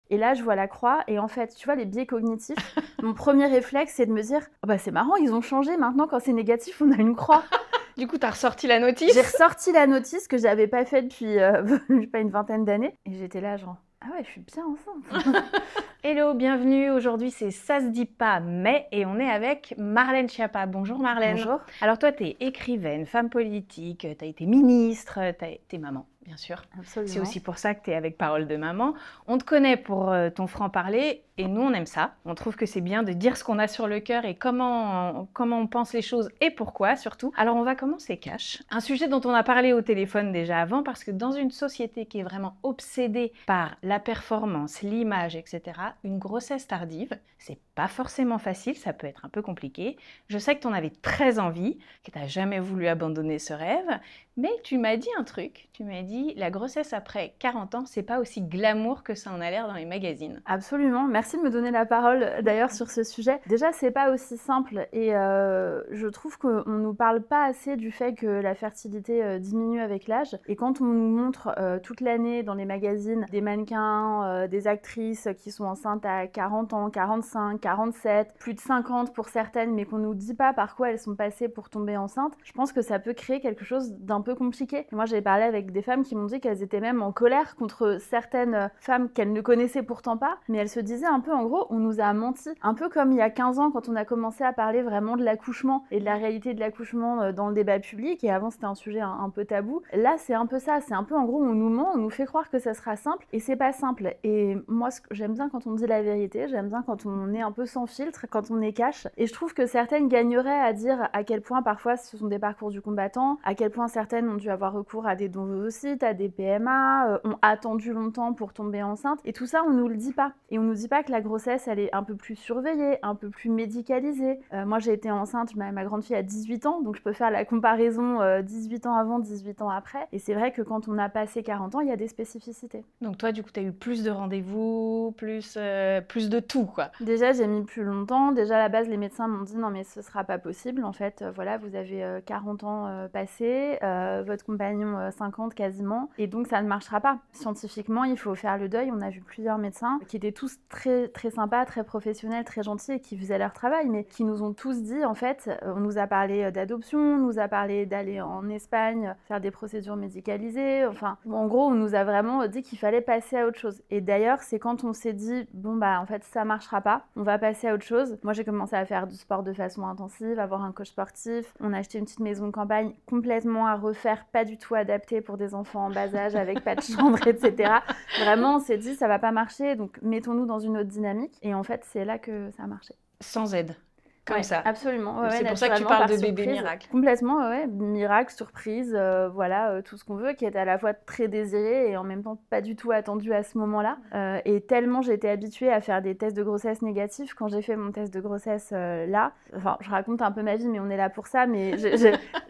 Et là, je vois la croix. Et en fait, tu vois, les biais cognitifs, mon premier réflexe, c'est de me dire oh, bah, c'est marrant, ils ont changé. Maintenant, quand c'est négatif, on a une croix. Du coup, tu as ressorti la notice? J'ai ressorti la notice que j'avais pas faite depuis je sais pas, une vingtaine d'années. Et j'étais là, genre, ah ouais, je suis bien enceinte. Hello, bienvenue. Aujourd'hui, c'est Ça se dit pas, mais, et on est avec Marlène Schiappa. Bonjour Marlène. Bonjour. Alors toi, tu es écrivaine, femme politique, tu as été ministre, tu as été maman, bien sûr. Absolument. C'est aussi pour ça que tu es avec Parole de maman. On te connaît pour ton franc-parler et nous, on aime ça. On trouve que c'est bien de dire ce qu'on a sur le cœur et comment on pense les choses et pourquoi surtout. Alors on va commencer cash. Un sujet dont on a parlé au téléphone déjà avant parce que dans une société qui est vraiment obsédée par la performance, l'image, etc., une grossesse tardive, c'est pas forcément facile, ça peut être un peu compliqué. Je sais que tu en avais très envie, que tu n'as jamais voulu abandonner ce rêve, mais tu m'as dit un truc, tu m'as dit la grossesse après 40 ans, c'est pas aussi glamour que ça en a l'air dans les magazines. Absolument, merci de me donner la parole d'ailleurs sur ce sujet. Déjà, c'est pas aussi simple et je trouve qu'on nous parle pas assez du fait que la fertilité diminue avec l'âge. Et quand on nous montre toute l'année dans les magazines des mannequins, des actrices qui sont enceintes à 40 ans, 45, 47, plus de 50 pour certaines, mais qu'on nous dit pas par quoi elles sont passées pour tomber enceintes, je pense que ça peut créer quelque chose d'un peu compliqué. Et moi, j'ai parlé avec des femmes qui m'ont dit qu'elles étaient même en colère contre certaines femmes qu'elles ne connaissaient pourtant pas, mais elles se disaient un peu, en gros, on nous a menti. Un peu comme il y a 15 ans, quand on a commencé à parler vraiment de l'accouchement et de la réalité de l'accouchement dans le débat public, et avant c'était un sujet un peu tabou. Là, c'est un peu ça, c'est un peu, en gros, on nous ment, on nous fait croire que ça sera simple, et c'est pas simple. Et moi, j'aime bien quand on dit la vérité, j'aime bien quand on est un peu sans filtre, quand on est cash, et je trouve que certaines gagneraient à dire à quel point parfois ce sont des parcours du combattant, à quel point certaines ont dû avoir recours à des d'ovocytes, à des PMA, ont attendu longtemps pour tomber enceinte, et tout ça, on nous le dit pas. Et on nous dit pas que la grossesse, elle est un peu plus surveillée, un peu plus médicalisée. Moi, j'ai été enceinte, ma grande fille a 18 ans, donc je peux faire la comparaison 18 ans avant, 18 ans après. Et c'est vrai que quand on a passé 40 ans, il y a des spécificités. Donc toi, du coup, tu as eu plus de rendez-vous, plus de tout, quoi. Déjà, j'ai mis plus longtemps. Déjà, à la base, les médecins m'ont dit non, mais ce sera pas possible. En fait, voilà, vous avez 40 ans passés, votre compagnon 50 quasiment, et donc ça ne marchera pas. Scientifiquement, il faut faire le deuil. On a vu plusieurs médecins qui étaient tous très, très sympas, très professionnels, très gentils et qui faisaient leur travail, mais qui nous ont tous dit, en fait, on nous a parlé d'adoption, on nous a parlé d'aller en Espagne, faire des procédures médicalisées, enfin, en gros, on nous a vraiment dit qu'il fallait passer à autre chose. Et d'ailleurs, c'est quand on s'est dit, bon, bah, en fait, ça marchera pas, on va passer à autre chose. Moi, j'ai commencé à faire du sport de façon intensive, avoir un coach sportif, on a acheté une petite maison de campagne complètement à refaire, pas du tout adaptée pour des enfants en bas âge, avec pas de chambre, etc. Vraiment, on s'est dit, ça va pas marcher, donc mettons-nous dans une autre dynamique. Et en fait, c'est là que ça a marché. Sans aide. Comme ouais, ça. Absolument. C'est pour ça que tu parles de bébé surprise. miracle. Complètement, ouais. Miracle, surprise, voilà, tout ce qu'on veut, qui est à la fois très désiré et en même temps pas du tout attendu à ce moment-là. Et tellement j'ai été habituée à faire des tests de grossesse négatifs, quand j'ai fait mon test de grossesse là, enfin, je raconte un peu ma vie, mais on est là pour ça, mais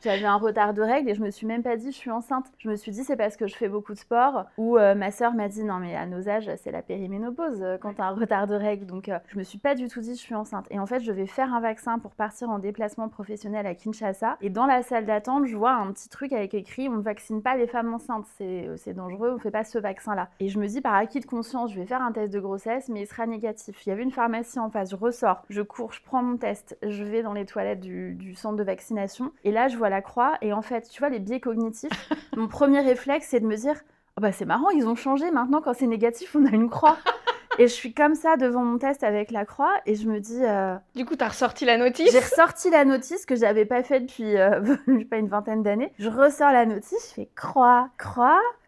j'avais un retard de règles et je me suis même pas dit je suis enceinte. Je me suis dit c'est parce que je fais beaucoup de sport, ou ma sœur m'a dit non mais à nos âges c'est la périménopause quand t'as un retard de règles, donc je me suis pas du tout dit je suis enceinte. Et en fait je vais faire un vaccin pour partir en déplacement professionnel à Kinshasa, et dans la salle d'attente je vois un petit truc avec écrit on ne vaccine pas les femmes enceintes, c'est dangereux, on fait pas ce vaccin là. Et je me dis par acquis de conscience je vais faire un test de grossesse mais il sera négatif. Il y avait une pharmacie en face, je ressors, je cours, je prends mon test, je vais dans les toilettes du centre de vaccination et là je vois la croix. Et en fait tu vois les biais cognitifs, mon premier réflexe c'est de me dire oh bah c'est marrant, ils ont changé, maintenant quand c'est négatif on a une croix. Et je suis comme ça devant mon test avec la croix et je me dis... Du coup, tu as ressorti la notice? J'ai ressorti la notice que j'avais pas faite depuis je sais pas, une vingtaine d'années. Je ressors la notice, je fais croix.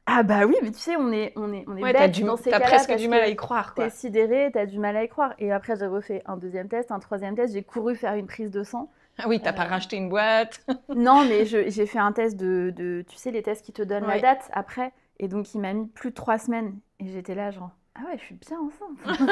Ah bah oui, mais tu sais, on est ouais, bête dans ces cas-là. T'as presque du mal à y croire, quoi. T'es sidéré, t'as du mal à y croire. Et après, j'ai refait un deuxième test, un troisième test, j'ai couru faire une prise de sang. Ah oui, t'as pas racheté une boîte? Non, mais j'ai fait un test de... Tu sais, les tests qui te donnent la date après. Et donc, il m'a mis plus de 3 semaines. Et j'étais là, genre... Ah ouais, je suis bien enceinte.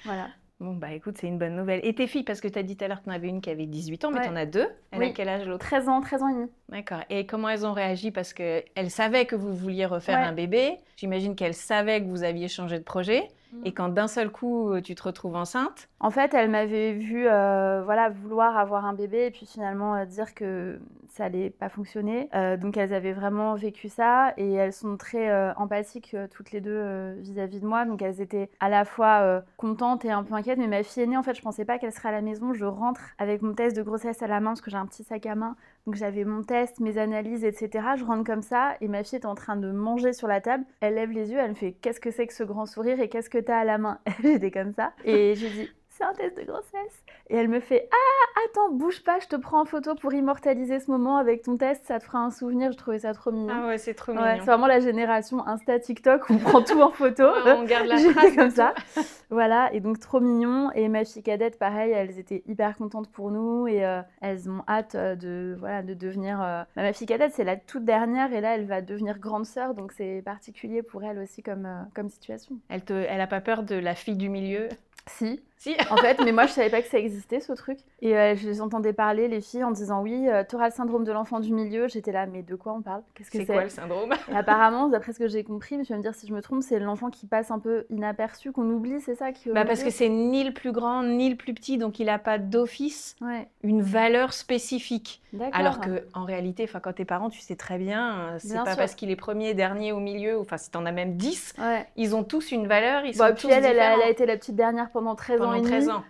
Voilà. Bon, bah écoute, c'est une bonne nouvelle. Et tes filles, parce que tu as dit tout à l'heure que tu en avais une qui avait 18 ans, mais ouais. tu en as deux. Elle a quel âge l'autre? 13 ans et demi. D'accord. Et comment elles ont réagi? Parce qu'elles savaient que vous vouliez refaire Ouais. un bébé. J'imagine qu'elles savaient que vous aviez changé de projet. Mm. Et quand d'un seul coup, tu te retrouves enceinte, En fait, elle m'avait vu voilà, vouloir avoir un bébé et puis finalement dire que ça allait pas fonctionner. Donc elles avaient vraiment vécu ça et elles sont très empathiques toutes les deux vis-à-vis de moi. Donc elles étaient à la fois contentes et un peu inquiètes. Mais ma fille aînée, en fait, je pensais pas qu'elle serait à la maison. Je rentre avec mon test de grossesse à la main parce que j'ai un petit sac à main. Donc j'avais mon test, mes analyses, etc. Je rentre comme ça et ma fille est en train de manger sur la table. Elle lève les yeux, elle me fait « Qu'est-ce que c'est que ce grand sourire et qu'est-ce que t'as à la main ?» J'étais comme ça. Et je lui dis « C'est un test de grossesse. » Et elle me fait « Ah, attends, bouge pas, je te prends en photo pour immortaliser ce moment avec ton test, ça te fera un souvenir. » Je trouvais ça trop mignon. ah ouais, c'est trop Ouais, mignon. c'est vraiment la génération Insta, TikTok où on prend tout en photo. Ouais, on garde la J'étais trace comme de ça. tout. Voilà, et donc trop mignon. Et ma fille cadette, pareil, elles étaient hyper contentes pour nous et elles ont hâte de devenir... Ma fille cadette, c'est la toute dernière et là, elle va devenir grande sœur, donc c'est particulier pour elle aussi comme situation. Elle a pas peur de la fille du milieu? Si, Si. en fait, mais moi je savais pas que ça existait ce truc. Et je les entendais parler, les filles, en disant oui, t'auras le syndrome de l'enfant du milieu. J'étais là, mais de quoi on parle? Qu'est-ce que C'est quoi le syndrome? Et apparemment, d'après ce que j'ai compris, mais tu vas me dire si je me trompe, c'est l'enfant qui passe un peu inaperçu, qu'on oublie, c'est ça qui Bah parce que c'est ni le plus grand ni le plus petit, donc il n'a pas d'office Ouais, une valeur spécifique. d'accord. Alors que en réalité, quand t'es parent, tu sais très bien, c'est Bien pas sûr. parce qu'il est premier, dernier, au milieu, enfin si t'en as même 10, Ouais. ils ont tous une valeur, ils Bon, sont et puis tous elle différents. a été la petite dernière pendant 13 ans Pendant et demi. 13 ans.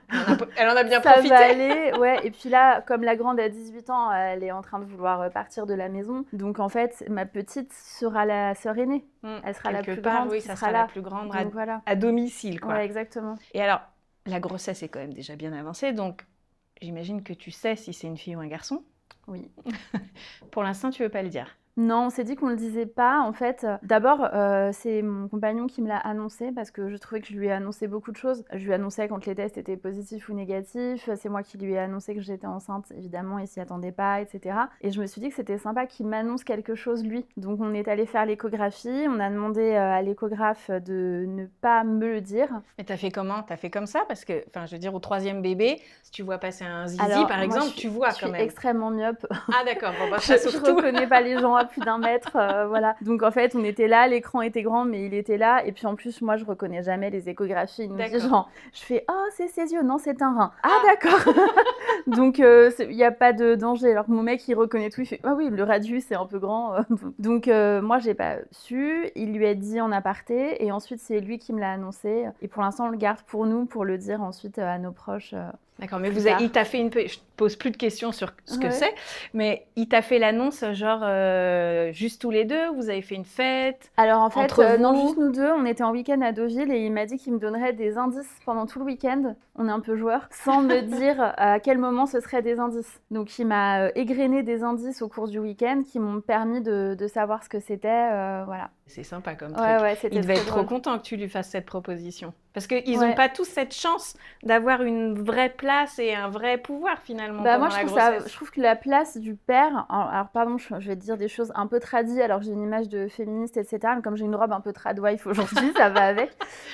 Elle en a bien Ça profité. va aller, ouais. Et puis là, comme la grande a 18 ans, elle est en train de vouloir partir de la maison. Donc en fait, ma petite sera la sœur aînée. Elle sera la Quelque plus part, grande oui, qui ça sera sera là. la plus grande Donc voilà. à domicile, quoi. Ouais, exactement. Et alors, la grossesse est quand même déjà bien avancée, donc j'imagine que tu sais si c'est une fille ou un garçon. Oui. Pour l'instant, tu veux pas le dire. Non, on s'est dit qu'on le disait pas. En fait, d'abord, c'est mon compagnon qui me l'a annoncé parce que je trouvais que je lui ai annoncé beaucoup de choses. Je lui annonçais quand les tests étaient positifs ou négatifs. C'est moi qui lui ai annoncé que j'étais enceinte, évidemment, il s'y attendait pas, etc. Et je me suis dit que c'était sympa qu'il m'annonce quelque chose, lui. Donc, on est allé faire l'échographie. On a demandé à l'échographe de ne pas me le dire. Mais t'as fait comment? T'as fait comme ça? Parce que, enfin, je veux dire, au 3e bébé, si tu vois passer un zizi, Alors, par moi, exemple, tu vois je quand suis même. extrêmement myope. Ah d'accord, bon, bah, Je ça surtout. reconnais pas les gens à plus d'1 mètre, voilà. Donc en fait, on était là, l'écran était grand, mais il était là. Et puis en plus, moi, je reconnais jamais les échographies. Il nous dit D'accord. genre, je fais, oh, c'est ses yeux, non, c'est un rein. Ah d'accord. Donc il n'y a pas de danger. Alors que mon mec, il reconnaît tout, il fait, ah oui, le radius, c'est un peu grand. Donc moi, j'ai pas su. Il lui a dit en aparté, et ensuite c'est lui qui me l'a annoncé. Et pour l'instant, on le garde pour nous, pour le dire ensuite à nos proches. D'accord, mais Plus tard. il t'a fait une... Je te pose plus de questions sur ce que Ouais. c'est, mais il t'a fait l'annonce genre juste tous les deux, vous avez fait une fête? Alors en fait, Entre non, vous juste nous deux, on était en week-end à Deauville et il m'a dit qu'il me donnerait des indices pendant tout le week-end, on est un peu joueurs, sans me dire à quel moment ce seraient des indices. Donc il m'a égrené des indices au cours du week-end qui m'ont permis de savoir ce que c'était, voilà. C'est sympa comme Ouais, truc. ouais, c'était Il devait être très trop drôle. content que tu lui fasses cette proposition. Parce qu'ils Ouais. n'ont pas tous cette chance d'avoir une vraie place et un vrai pouvoir finalement Bah moi pendant la je trouve, ça, grossesse. je trouve que la place du père, alors pardon, je vais te dire des choses un peu tradies alors que j'ai une image de féministe, etc. Mais comme j'ai une robe un peu tradwife aujourd'hui, ça va avec.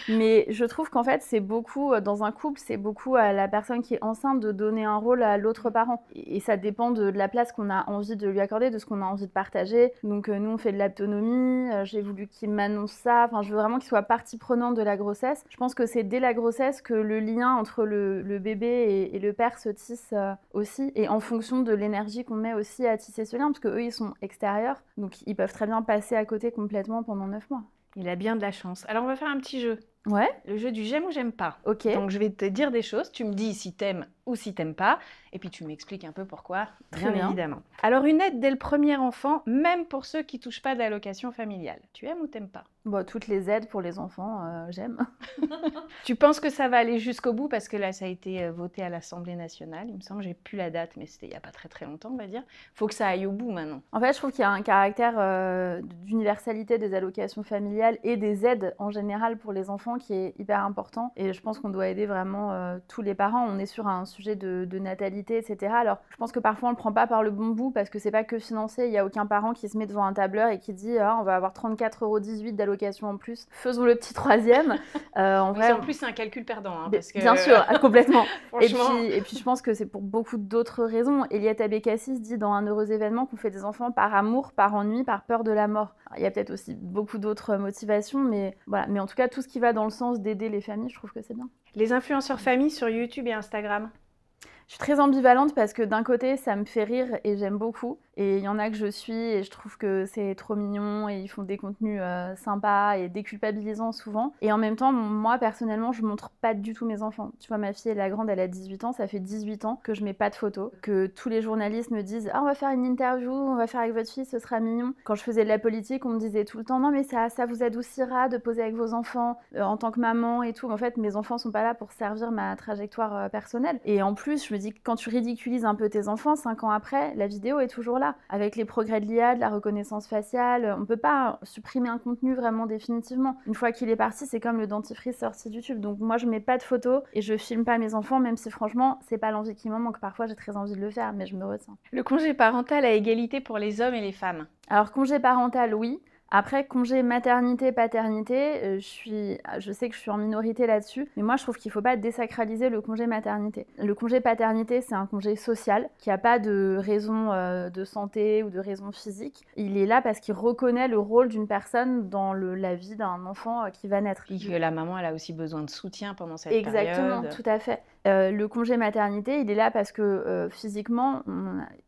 Mais je trouve qu'en fait c'est beaucoup, dans un couple, c'est beaucoup à la personne qui est enceinte de donner un rôle à l'autre parent. Et ça dépend de la place qu'on a envie de lui accorder, de ce qu'on a envie de partager. Donc nous on fait de l'autonomie, j'ai voulu qu'il m'annonce ça, enfin je veux vraiment qu'il soit partie prenante de la grossesse. Je pense que c'est dès la grossesse que le lien entre le bébé et le père se tisse aussi, et en fonction de l'énergie qu'on met aussi à tisser ce lien, parce qu'eux ils sont extérieurs, donc ils peuvent très bien passer à côté complètement pendant 9 mois. Il a bien de la chance. Alors on va faire un petit jeu. Ouais, Le jeu du j'aime ou j'aime pas. ok. Donc je vais te dire des choses, tu me dis si t'aimes ou si t'aimes pas, et puis tu m'expliques un peu pourquoi, Très bien. évidemment. Alors une aide dès le premier enfant, même pour ceux qui touchent pas d'allocation familiale. Tu aimes ou t'aimes pas? Bon, toutes les aides pour les enfants, j'aime. Tu penses que ça va aller jusqu'au bout? Parce que là, ça a été voté à l'Assemblée nationale, il me semble, j'ai plus la date, mais c'était il y a pas très longtemps, on va dire. Faut que ça aille au bout maintenant. En fait, je trouve qu'il y a un caractère d'universalité des allocations familiales et des aides en général pour les enfants enfants qui est hyper important. Et je pense qu'on doit aider vraiment tous les parents. On est sur un sujet de natalité, etc. Alors, je pense que parfois, on le prend pas par le bon bout parce que c'est pas que financier. Il y a aucun parent qui se met devant un tableur et qui dit on va avoir 34,18 € d'allocation en plus. Faisons le petit troisième. En plus, c'est un calcul perdant. Parce que... Bien sûr, complètement. Franchement... Et puis, je pense que c'est pour beaucoup d'autres raisons. Eliette Abécassis dit dans Un heureux événement qu'on fait des enfants par amour, par ennui, par peur de la mort. Alors, il y a peut-être aussi beaucoup d'autres motivations, mais voilà. Mais en tout cas, tout ce qui va dans le sens d'aider les familles, je trouve que c'est bien. Les influenceurs famille sur YouTube et Instagram? Je suis très ambivalente parce que d'un côté, ça me fait rire et j'aime beaucoup. Et il y en a que je suis et je trouve que c'est trop mignon et ils font des contenus sympas et déculpabilisants souvent. Et en même temps, moi, personnellement, je montre pas du tout mes enfants. Tu vois, ma fille, la grande, elle a 18 ans. Ça fait 18 ans que je mets pas de photos. Que tous les journalistes me disent « Ah, on va faire une interview, on va faire avec votre fille, ce sera mignon. » Quand je faisais de la politique, on me disait tout le temps « Non, mais ça vous adoucira de poser avec vos enfants en tant que maman et tout. » Mais en fait, mes enfants sont pas là pour servir ma trajectoire personnelle. Et en plus, je me dis que quand tu ridiculises un peu tes enfants, 5 ans après, la vidéo est toujours là. Avec les progrès de l'IA, de la reconnaissance faciale, on peut pas supprimer un contenu vraiment définitivement. Une fois qu'il est parti, c'est comme le dentifrice sorti de YouTube. Donc moi, je mets pas de photos et je filme pas mes enfants, même si franchement, c'est pas l'envie qui me manque. Parfois, j'ai très envie de le faire, mais je me retiens. Le congé parental à égalité pour les hommes et les femmes? Alors, congé parental, oui. Après, congé maternité-paternité, je sais que je suis en minorité là-dessus, mais moi je trouve qu'il ne faut pas désacraliser le congé maternité. Le congé paternité, c'est un congé social qui n'a pas de raison de santé ou de raison physique. Il est là parce qu'il reconnaît le rôle d'une personne dans la vie d'un enfant qui va naître. Et que la maman, elle a aussi besoin de soutien pendant cette période. Exactement, tout à fait. Le congé maternité, il est là parce que physiquement,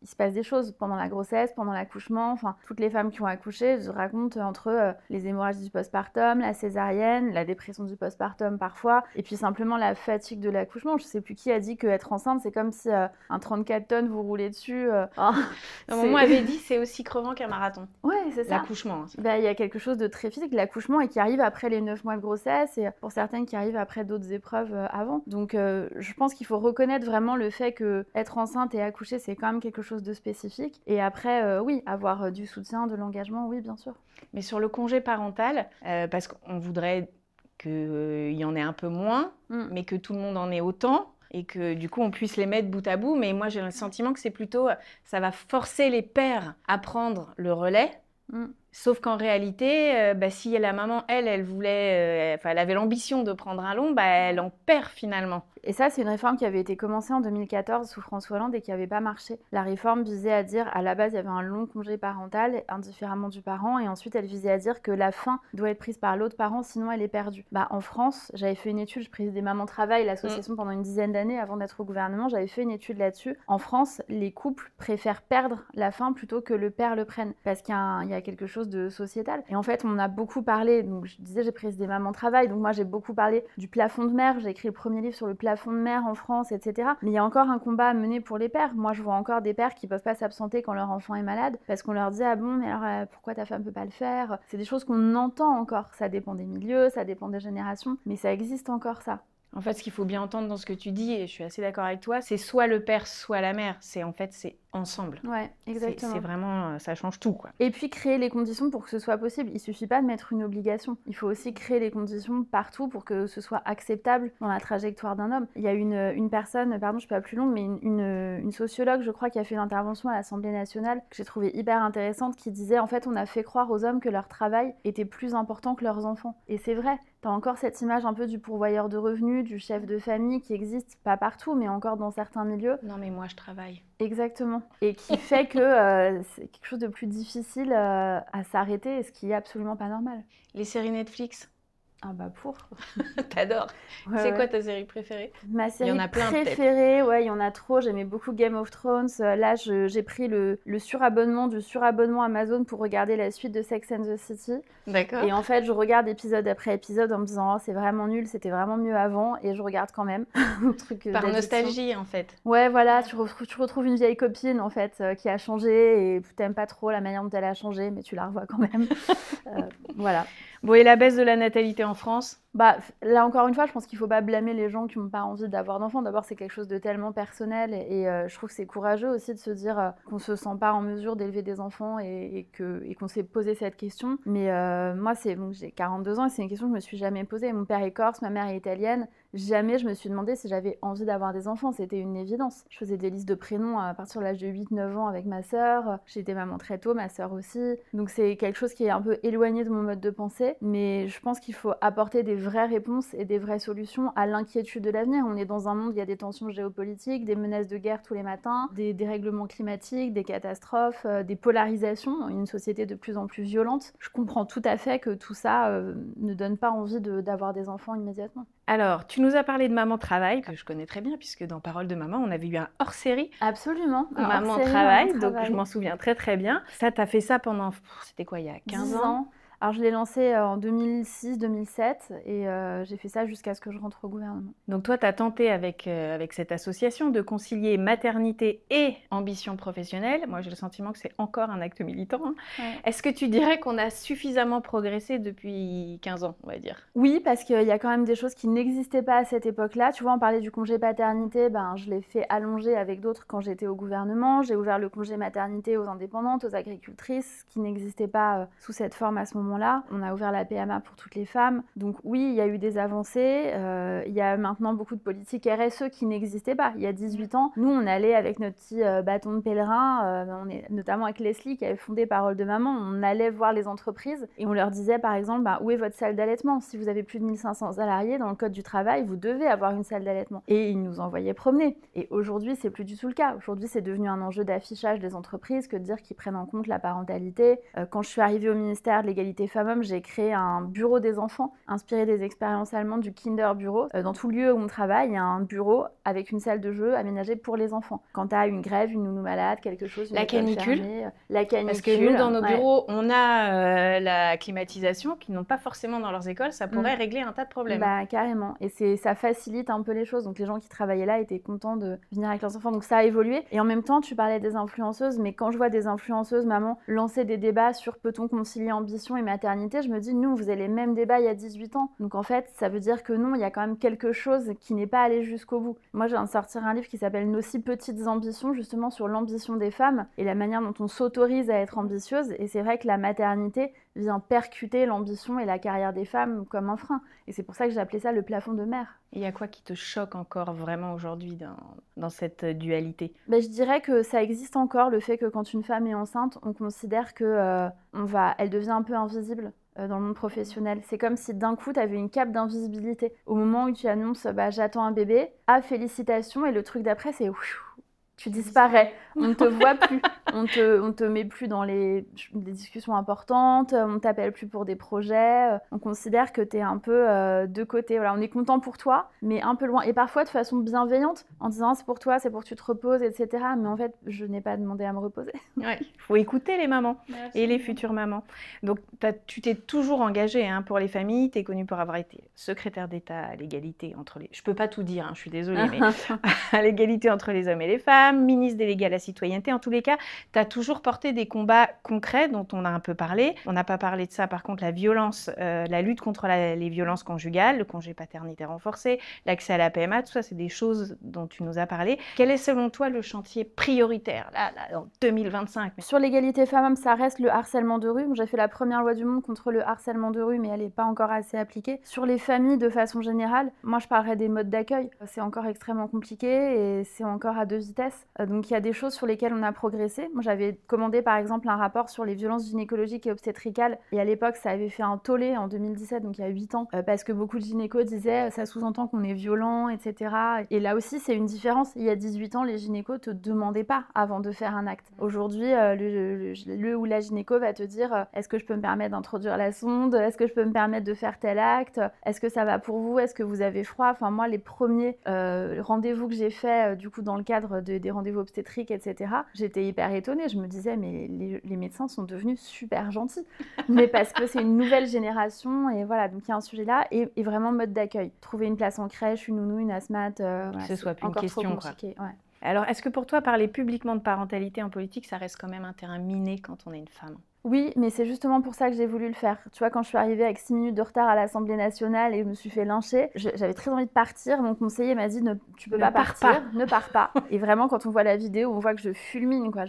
il se passe des choses pendant la grossesse, pendant l'accouchement. Enfin, toutes les femmes qui ont accouché racontent entre les hémorragies du postpartum, la césarienne, la dépression du postpartum parfois, et puis simplement la fatigue de l'accouchement. Je sais plus qui a dit qu'être enceinte, c'est comme si un 34 tonnes vous roulez dessus. Maman avait dit c'est aussi crevant qu'un marathon. Ouais, c'est ça. L'accouchement. Il y a quelque chose de très physique, l'accouchement, et qui arrive après les 9 mois de grossesse, et pour certaines qui arrivent après d'autres épreuves avant. Donc je pense qu'il faut reconnaître vraiment le fait qu'être enceinte et accoucher, c'est quand même quelque chose de spécifique. Et après, oui, avoir du soutien, de l'engagement, oui, bien sûr. Mais sur le congé parental, parce qu'on voudrait qu'il y en ait un peu moins, mais que tout le monde en ait autant, et que du coup on puisse les mettre bout à bout. Mais moi j'ai le sentiment que c'est plutôt, ça va forcer les pères à prendre le relais. Sauf qu'en réalité, si la maman, elle voulait, elle avait l'ambition de prendre un long, elle en perd finalement. Et ça, c'est une réforme qui avait été commencée en 2014 sous François Hollande et qui n'avait pas marché. La réforme visait à dire, à la base, il y avait un long congé parental, indifféremment du parent, et ensuite elle visait à dire que la fin doit être prise par l'autre parent, sinon elle est perdue. En France, j'avais fait une étude, je présidais Maman Travail, l'association pendant une dizaine d'années avant d'être au gouvernement, j'avais fait une étude là-dessus. En France, les couples préfèrent perdre la fin plutôt que le père le prenne, parce qu'il y a quelque chose de sociétal. Et en fait, on a beaucoup parlé, donc je disais, j'ai présidé Maman Travail, donc moi j'ai beaucoup parlé du plafond de mère, j'ai écrit le premier livre sur le plafond de mère en France, etc. Mais il y a encore un combat à mener pour les pères. Moi, je vois encore des pères qui peuvent pas s'absenter quand leur enfant est malade, parce qu'on leur dit « Ah bon, mais alors pourquoi ta femme peut pas le faire ?» C'est des choses qu'on entend encore. Ça dépend des milieux, ça dépend des générations, mais ça existe encore, ça. En fait, ce qu'il faut bien entendre dans ce que tu dis, et je suis assez d'accord avec toi, c'est soit le père, soit la mère. C'est ensemble. Ouais, exactement. C'est vraiment, ça change tout, quoi. Et puis créer les conditions pour que ce soit possible. Il suffit pas de mettre une obligation. Il faut aussi créer les conditions partout pour que ce soit acceptable dans la trajectoire d'un homme. Il y a une personne, pardon, je suis pas plus longue, mais une sociologue, je crois, qui a fait une intervention à l'Assemblée nationale que j'ai trouvée hyper intéressante, qui disait en fait, on a fait croire aux hommes que leur travail était plus important que leurs enfants. Et c'est vrai. T'as encore cette image un peu du pourvoyeur de revenus, du chef de famille qui existe, pas partout, mais encore dans certains milieux. Non, mais moi, je travaille. Exactement. Et qui fait que c'est quelque chose de plus difficile à s'arrêter, ce qui est absolument pas normal. Les séries Netflix? Ah pour. T'adores. Ouais, c'est quoi ta série préférée? Ma série il y en a plein, préférée, ouais, il y en a trop. J'aimais beaucoup Game of Thrones. Là, j'ai pris le surabonnement du surabonnement Amazon pour regarder la suite de Sex and the City. D'accord. Et en fait, je regarde épisode après épisode en me disant « Oh, c'est vraiment nul, c'était vraiment mieux avant ». Et je regarde quand même. Par nostalgie, en fait. Ouais, voilà, tu retrouves une vieille copine, en fait, qui a changé et tu n'aimes pas trop la manière dont elle a changé, mais tu la revois quand même. Voilà. Bon, et la baisse de la natalité en France? Bah, là encore une fois, je pense qu'il ne faut pas blâmer les gens qui n'ont pas envie d'avoir d'enfants. D'abord, c'est quelque chose de tellement personnel et je trouve que c'est courageux aussi de se dire qu'on ne se sent pas en mesure d'élever des enfants et qu'on s'est posé cette question. Mais moi, bon, j'ai 42 ans et c'est une question que je me suis jamais posée. Mon père est corse, ma mère est italienne. Jamais je me suis demandé si j'avais envie d'avoir des enfants, c'était une évidence. Je faisais des listes de prénoms à partir de l'âge de 8-9 ans avec ma sœur. J'ai été maman très tôt, ma sœur aussi. Donc c'est quelque chose qui est un peu éloigné de mon mode de pensée. Mais je pense qu'il faut apporter des vraies réponses et des vraies solutions à l'inquiétude de l'avenir. On est dans un monde où il y a des tensions géopolitiques, des menaces de guerre tous les matins, des dérèglements climatiques, des catastrophes, des polarisations, une société de plus en plus violente. Je comprends tout à fait que tout ça ne donne pas envie d'avoir des enfants immédiatement. Alors, tu nous as parlé de Maman Travail, que je connais très bien, puisque dans Parole de Maman, on avait eu un hors-série. Absolument. Maman Travail, donc je m'en souviens très très bien. Ça, t'as fait ça pendant, c'était quoi, il y a 15 ans? Alors, je l'ai lancé en 2006-2007 et j'ai fait ça jusqu'à ce que je rentre au gouvernement. Donc toi, tu as tenté avec cette association de concilier maternité et ambition professionnelle. Moi, j'ai le sentiment que c'est encore un acte militant. Hein. Ouais. Est-ce que tu dirais qu'on a suffisamment progressé depuis 15 ans, on va dire? Oui, parce qu'il y a quand même des choses qui n'existaient pas à cette époque-là. Tu vois, on parlait du congé paternité, je l'ai fait allonger avec d'autres quand j'étais au gouvernement. J'ai ouvert le congé maternité aux indépendantes, aux agricultrices, qui n'existaient pas sous cette forme à ce moment-là. On a ouvert la PMA pour toutes les femmes. Donc oui, il y a eu des avancées. Il y a maintenant beaucoup de politiques RSE qui n'existaient pas. Il y a 18 ans, nous, on allait avec notre petit bâton de pèlerin, notamment avec Leslie qui avait fondé Parole de Maman, on allait voir les entreprises et on leur disait par exemple, où est votre salle d'allaitement? Si vous avez plus de 1500 salariés, dans le code du travail, vous devez avoir une salle d'allaitement. Et ils nous envoyaient promener. Et aujourd'hui, c'est plus du tout le cas. Aujourd'hui, c'est devenu un enjeu d'affichage des entreprises que de dire qu'ils prennent en compte la parentalité. Quand je suis arrivée au ministère de l'égalité femmes-hommes, j'ai créé un bureau des enfants inspiré des expériences allemandes du Kinder Bureau. Dans tout lieu où on travaille, il y a un bureau avec une salle de jeu aménagée pour les enfants. Quand tu as une grève, une nounou malade, quelque chose, la canicule. La canicule. Parce que nous, dans nos bureaux, on a la climatisation qu'ils n'ont pas forcément dans leurs écoles. Ça pourrait régler un tas de problèmes. Carrément. Et ça facilite un peu les choses. Donc les gens qui travaillaient là étaient contents de venir avec leurs enfants. Donc ça a évolué. Et en même temps, tu parlais des influenceuses, mais quand je vois des influenceuses, maman, lancer des débats sur peut-on concilier ambition et maternité, je me dis, nous, on faisait les mêmes débats il y a 18 ans. Donc en fait, ça veut dire que non, il y a quand même quelque chose qui n'est pas allé jusqu'au bout. Moi, je viens de sortir un livre qui s'appelle Nos si petites ambitions, justement sur l'ambition des femmes et la manière dont on s'autorise à être ambitieuse. Et c'est vrai que la maternité vient percuter l'ambition et la carrière des femmes comme un frein. Et c'est pour ça que j'ai appelé ça le plafond de verre. Et il y a quoi qui te choque encore vraiment aujourd'hui dans cette dualité? Je dirais que ça existe encore, le fait que quand une femme est enceinte, on considère qu'elle devient un peu invisible dans le monde professionnel. C'est comme si d'un coup, tu avais une cape d'invisibilité. Au moment où tu annonces « j'attends un bébé », félicitations, et le truc d'après, c'est tu disparais, on ne te voit plus, on te met plus dans des discussions importantes, on ne t'appelle plus pour des projets, on considère que tu es un peu de côté. Voilà, on est content pour toi, mais un peu loin. Et parfois de façon bienveillante, en disant c'est pour toi, c'est pour que tu te reposes, etc. Mais en fait, je n'ai pas demandé à me reposer. Ouais, il faut écouter les mamans et les futures mamans. Donc tu t'es toujours engagée pour les familles, tu es connue pour avoir été secrétaire d'État à l'égalité entre les... Je ne peux pas tout dire, je suis désolée, mais à l'égalité entre les hommes et les femmes, ministre déléguée à la citoyenneté. En tous les cas, tu as toujours porté des combats concrets dont on a un peu parlé. On n'a pas parlé de ça, par contre, la violence, la lutte contre les violences conjugales, le congé paternité renforcé, l'accès à la PMA, tout ça, c'est des choses dont tu nous as parlé. Quel est selon toi le chantier prioritaire, là en 2025? Sur l'égalité femmes-hommes, ça reste le harcèlement de rue. J'ai fait la première loi du monde contre le harcèlement de rue, mais elle n'est pas encore assez appliquée. Sur les familles, de façon générale, moi, je parlerais des modes d'accueil. C'est encore extrêmement compliqué et c'est encore à deux vitesses. Donc il y a des choses sur lesquelles on a progressé. Moi j'avais commandé par exemple un rapport sur les violences gynécologiques et obstétricales et à l'époque ça avait fait un tollé en 2017, donc il y a 8 ans, parce que beaucoup de gynécos disaient ça sous-entend qu'on est violent, etc. Et là aussi c'est une différence. Il y a 18 ans, les gynécos te demandaient pas avant de faire un acte. Aujourd'hui, le ou la gynéco va te dire est-ce que je peux me permettre d'introduire la sonde? Est-ce que je peux me permettre de faire tel acte? Est-ce que ça va pour vous? Est-ce que vous avez froid? Enfin moi les premiers rendez-vous que j'ai fait du coup dans le cadre des rendez-vous obstétriques, etc. J'étais hyper étonnée, je me disais mais les médecins sont devenus super gentils, mais parce que c'est une nouvelle génération et voilà, donc il y a un sujet là et vraiment mode d'accueil. Trouver une place en crèche, une nounou, une asthmate, que ce soit plus une question, quoi. Ouais. Alors, est-ce que pour toi, parler publiquement de parentalité en politique, ça reste quand même un terrain miné quand on est une femme? Oui, mais c'est justement pour ça que j'ai voulu le faire. Tu vois, quand je suis arrivée avec 6 minutes de retard à l'Assemblée nationale et je me suis fait lyncher, j'avais très envie de partir. Mon conseiller m'a dit tu peux Ne pas pars partir, pas. ne pars pas. Et vraiment, quand on voit la vidéo, on voit que je fulmine, quoi.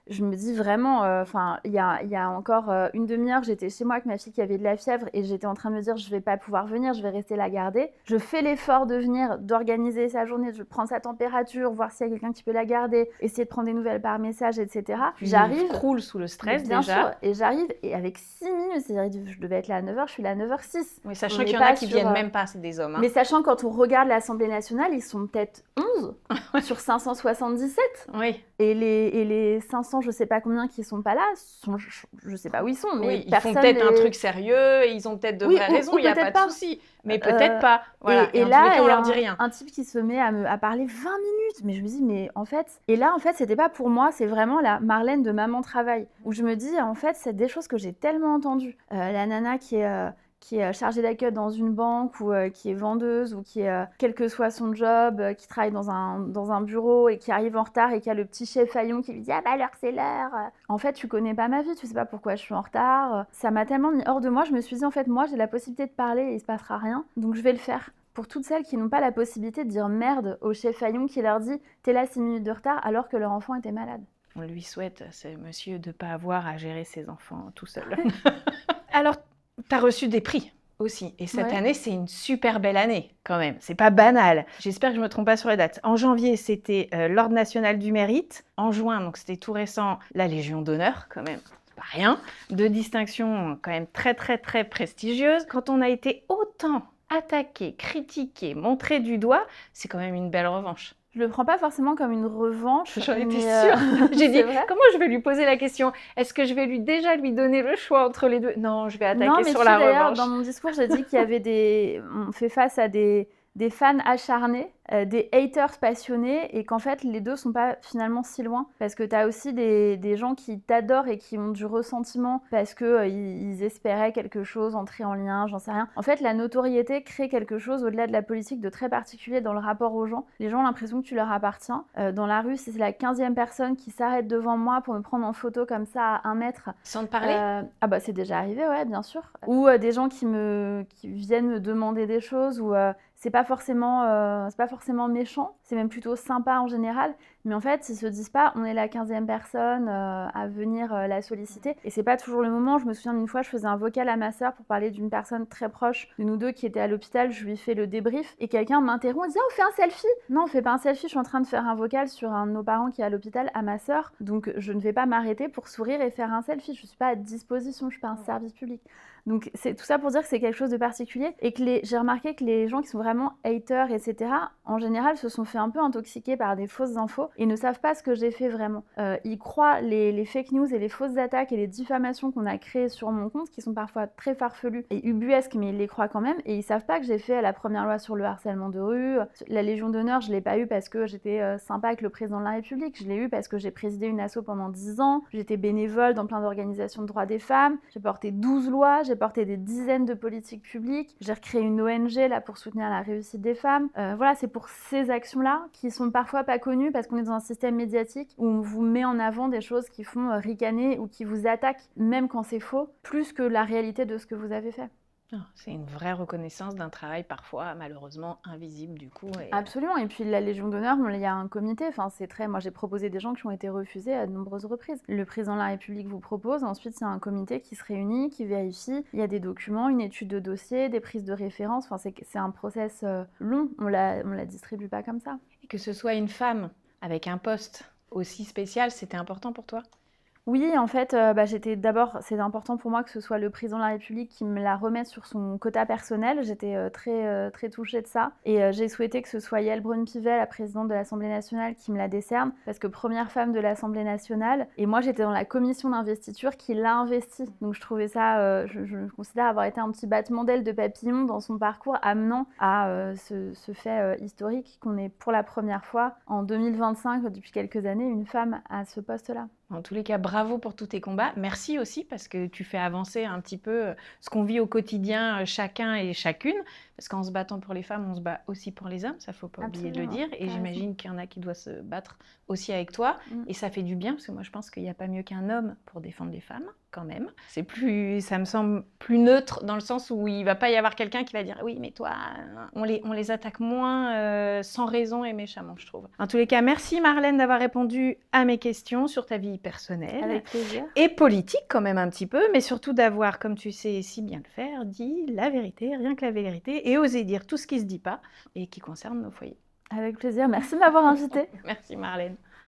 Je me dis vraiment, enfin, il y a encore une demi-heure, j'étais chez moi avec ma fille qui avait de la fièvre et j'étais en train de me dire, je vais pas pouvoir venir, je vais rester la garder. Je fais l'effort de venir, d'organiser sa journée, je prends sa température, voir s'il y a quelqu'un qui peut la garder, essayer de prendre des nouvelles par message, etc. J'arrive. Croule sous le stress bien déjà. Sûr, et j'arrive, et avec 6 minutes, c'est-à-dire je devais être là à 9h, je suis là à 9h06. Oui, sachant qu'il y en a qui viennent même pas, c'est des hommes. Hein. Mais sachant quand on regarde l'Assemblée nationale, ils sont peut-être 11 sur 577. Oui. Et les 500, je sais pas combien qui sont pas là, je sais pas où ils sont. Mais oui, ils font peut-être un truc sérieux, et ils ont peut-être de vraies raisons, il n'y a pas de souci. Mais peut-être pas. Voilà. Et là, on leur dit rien. Un type qui se met à parler 20 minutes. Mais je me dis, mais en fait... Et là, en fait, c'était pas pour moi, c'est vraiment la Marlène de Maman Travail. Où je me dis, en fait, c'est des choses que j'ai tellement entendues. La nana qui est chargée d'accueil dans une banque ou qui est vendeuse ou qui est, quel que soit son job, qui travaille dans un bureau et qui arrive en retard et qui a le petit chef faillon qui lui dit « Ah bah l'heure c'est l'heure !» En fait, tu connais pas ma vie, tu sais pas pourquoi je suis en retard. Ça m'a tellement mis hors de moi, je me suis dit en fait, moi j'ai la possibilité de parler et il se passera rien, donc je vais le faire. Pour toutes celles qui n'ont pas la possibilité de dire merde au chef faillon qui leur dit « T'es là 6 minutes de retard alors que leur enfant était malade ». On lui souhaite, ce monsieur, de ne pas avoir à gérer ses enfants tout seul. Alors, tu as reçu des prix aussi. Et cette année, c'est une super belle année quand même. C'est pas banal. J'espère que je me trompe pas sur les dates. En janvier, c'était l'Ordre national du mérite. En juin, donc c'était tout récent, la Légion d'honneur quand même. C'est pas rien. De distinctions quand même très très très prestigieuses. Quand on a été autant attaqué, critiqué, montré du doigt, c'est quand même une belle revanche. Je le prends pas forcément comme une revanche. J'en étais sûre. J'ai dit, comment je vais lui poser la question? Est-ce que je vais déjà lui donner le choix entre les deux? Non, je vais attaquer sur la revanche. Dans mon discours, j'ai dit qu'il y avait on fait face à des fans acharnés, des haters passionnés, et qu'en fait les deux sont pas finalement si loin, parce que tu as aussi des gens qui t'adorent et qui ont du ressentiment parce que ils espéraient quelque chose, entrer en lien, j'en sais rien. En fait, la notoriété crée quelque chose au-delà de la politique de très particulier dans le rapport aux gens. Les gens ont l'impression que tu leur appartiens. Dans la rue, si c'est la 15e personne qui s'arrête devant moi pour me prendre en photo comme ça à 1 mètre... Sans te parler ah bah c'est déjà arrivé, ouais, bien sûr. Ou des gens qui viennent me demander des choses, ou c'est pas forcément méchant, c'est même plutôt sympa en général, mais en fait ils se disent pas on est la 15e personne à venir la solliciter, et c'est pas toujours le moment. Je me souviens d'une fois, je faisais un vocal à ma sœur pour parler d'une personne très proche de nous deux qui était à l'hôpital, je lui fais le débrief et quelqu'un m'interrompt et dit « Ah, on fait un selfie !» Non, on fait pas un selfie, je suis en train de faire un vocal sur un de nos parents qui est à l'hôpital à ma sœur, donc je ne vais pas m'arrêter pour sourire et faire un selfie, je suis pas à disposition, je suis pas un service public. Donc c'est tout ça pour dire que c'est quelque chose de particulier, et que j'ai remarqué que les gens qui sont vraiment haters, etc., en général se sont fait un peu intoxiquer par des fausses infos et ne savent pas ce que j'ai fait vraiment. Ils croient les fake news et les fausses attaques et les diffamations qu'on a créées sur mon compte, qui sont parfois très farfelues et ubuesques, mais ils les croient quand même, et ils savent pas que j'ai fait la première loi sur le harcèlement de rue. La Légion d'honneur, je l'ai pas eu parce que j'étais sympa avec le président de la République, je l'ai eu parce que j'ai présidé une asso pendant 10 ans, j'étais bénévole dans plein d'organisations de droits des femmes, j'ai porté 12 lois, j'ai porté des dizaines de politiques publiques, j'ai recréé une ONG là pour soutenir la réussite des femmes. Voilà, c'est pour ces actions-là qui sont parfois pas connues parce qu'on est dans un système médiatique où on vous met en avant des choses qui font ricaner ou qui vous attaquent, même quand c'est faux, plus que la réalité de ce que vous avez fait. C'est une vraie reconnaissance d'un travail parfois malheureusement invisible du coup. Absolument, et puis la Légion d'honneur, il y a un comité, moi j'ai proposé des gens qui ont été refusés à de nombreuses reprises. Le président de la République vous propose, ensuite il y a un comité qui se réunit, qui vérifie, il y a des documents, une étude de dossier, des prises de référence, c'est un process long, on la distribue pas comme ça. Et que ce soit une femme avec un poste aussi spécial, c'était important pour toi ? Oui, en fait, c'est important pour moi que ce soit le président de la République qui me la remette sur son quota personnel. J'étais très touchée de ça. Et j'ai souhaité que ce soit Yael Braun-Pivet, la présidente de l'Assemblée nationale, qui me la décerne, parce que première femme de l'Assemblée nationale. Et moi, j'étais dans la commission d'investiture qui l'a investie. Donc je trouvais ça, je considère avoir été un petit battement d'aile de papillon dans son parcours, amenant à ce fait historique qu'on est pour la première fois en 2025, depuis quelques années, une femme à ce poste-là. En tous les cas, bravo pour tous tes combats. Merci aussi parce que tu fais avancer un petit peu ce qu'on vit au quotidien, chacun et chacune. Parce qu'en se battant pour les femmes, on se bat aussi pour les hommes, ça faut pas oublier de le dire. Et j'imagine qu'il y en a qui doivent se battre aussi avec toi. Et ça fait du bien parce que moi je pense qu'il n'y a pas mieux qu'un homme pour défendre les femmes. quand même. Ça me semble plus neutre dans le sens où il va pas y avoir quelqu'un qui va dire oui mais toi, on les attaque moins sans raison et méchamment, je trouve. En tous les cas, merci Marlène d'avoir répondu à mes questions sur ta vie personnelle. Avec plaisir. Et politique quand même un petit peu, mais surtout d'avoir, comme tu sais si bien le faire, dit la vérité, rien que la vérité, et oser dire tout ce qui se dit pas et qui concerne nos foyers. Avec plaisir, merci de m'avoir invitée. Merci Marlène.